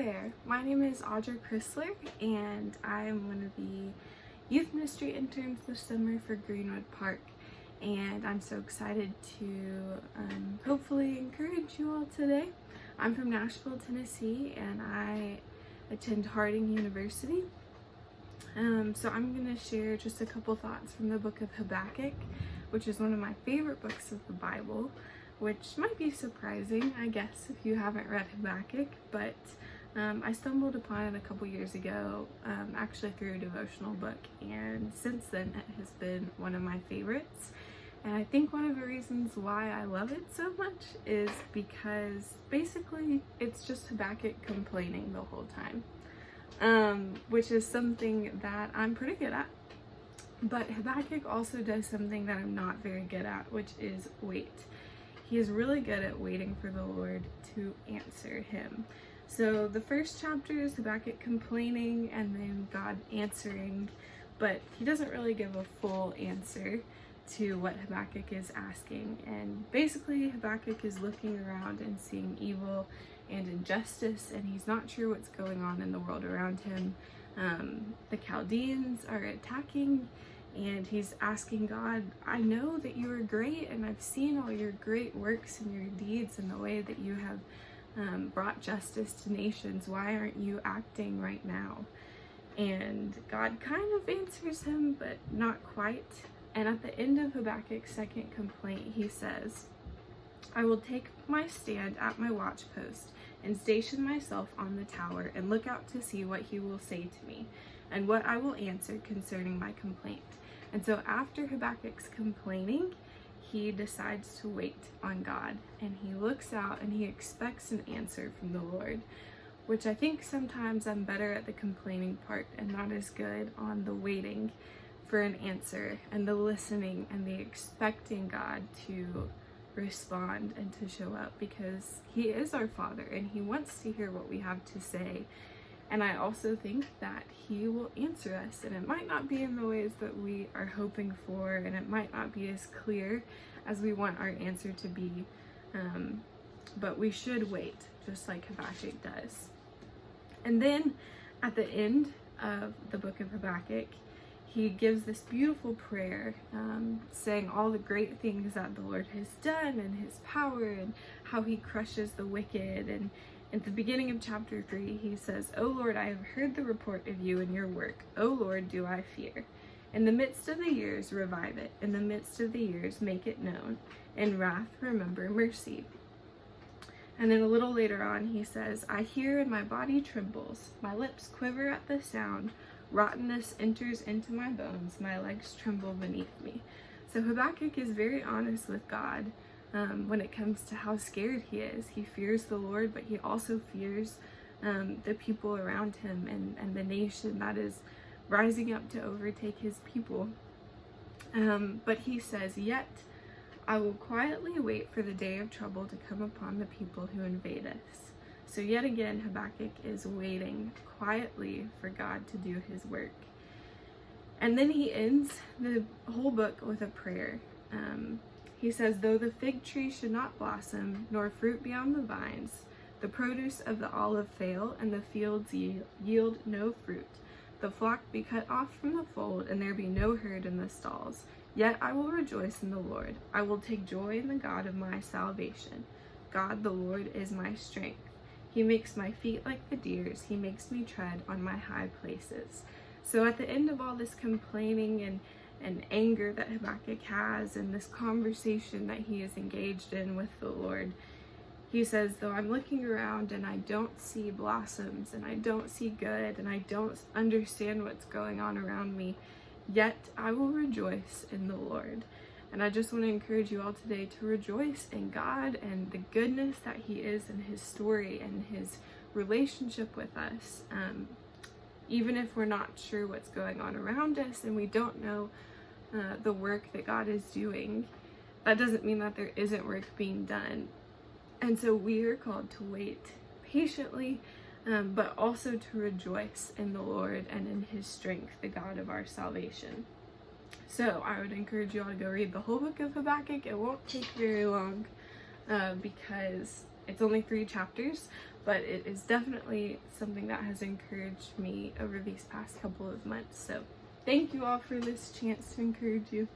there, my name is Audra Crisler and I'm one of the youth ministry interns this summer for Greenwood Park, and I'm so excited to hopefully encourage you all today. I'm from Nashville, Tennessee, and I attend Harding University. So I'm going to share just a couple thoughts from the book of Habakkuk, which is one of my favorite books of the Bible, which might be surprising, I guess, if you haven't read Habakkuk, but I stumbled upon it a couple years ago, actually through a devotional book, and since then it has been one of my favorites. And I think one of the reasons why I love it so much is because basically it's just Habakkuk complaining the whole time, which is something that I'm pretty good at. But Habakkuk also does something that I'm not very good at, which is wait. He is really good at waiting for the Lord to answer him. So the first chapter is Habakkuk complaining and then God answering, but he doesn't really give a full answer to what Habakkuk is asking. And basically Habakkuk is looking around and seeing evil and injustice, and he's not sure what's going on in the world around him. The Chaldeans are attacking, and he's asking God, I know that you are great, and I've seen all your great works and your deeds and the way that you have brought justice to nations. Why aren't you acting right now? And God kind of answers him, but not quite. And at the end of Habakkuk's second complaint, he says, I will take my stand at my watchpost and station myself on the tower and look out to see what he will say to me and what I will answer concerning my complaint. And so after Habakkuk's complaining, he decides to wait on God, and he looks out and he expects an answer from the Lord, which I think sometimes I'm better at the complaining part and not as good on the waiting for an answer and the listening and the expecting God to respond and to show up, because he is our Father and he wants to hear what we have to say. And I also think that he will answer us, and it might not be in the ways that we are hoping for, and it might not be as clear as we want our answer to be, but we should wait, just like Habakkuk does. And then at the end of the book of Habakkuk, he gives this beautiful prayer, saying all the great things that the Lord has done and his power and how he crushes the wicked. And at the beginning of chapter 3, he says, O Lord, I have heard the report of you and your work. O Lord, do I fear. In the midst of the years, revive it. In the midst of the years, make it known. In wrath, remember mercy. And then a little later on, he says, I hear and my body trembles. My lips quiver at the sound. Rottenness enters into my bones. My legs tremble beneath me. So Habakkuk is very honest with God when it comes to how scared he is. He fears the Lord, but he also fears the people around him and the nation that is rising up to overtake his people. But he says, yet I will quietly wait for the day of trouble to come upon the people who invade us. So yet again, Habakkuk is waiting quietly for God to do his work. And then he ends the whole book with a prayer. He says, though the fig tree should not blossom, nor fruit be on the vines, the produce of the olive fail, and the fields yield no fruit, the flock be cut off from the fold, and there be no herd in the stalls, yet I will rejoice in the Lord. I will take joy in the God of my salvation. God the Lord is my strength. He makes my feet like the deer's. He makes me tread on my high places. So at the end of all this complaining and anger that Habakkuk has, and this conversation that he is engaged in with the Lord, he says, though I'm looking around and I don't see blossoms and I don't see good and I don't understand what's going on around me, yet I will rejoice in the Lord. And I just want to encourage you all today to rejoice in God and the goodness that he is in his story and his relationship with us. Even if we're not sure what's going on around us and we don't know the work that God is doing, that doesn't mean that there isn't work being done. And so we are called to wait patiently, but also to rejoice in the Lord and in his strength, the God of our salvation. So I would encourage you all to go read the whole book of Habakkuk. It won't take very long. because it's only 3 chapters, but it is definitely something that has encouraged me over these past couple of months. So thank you all for this chance to encourage you.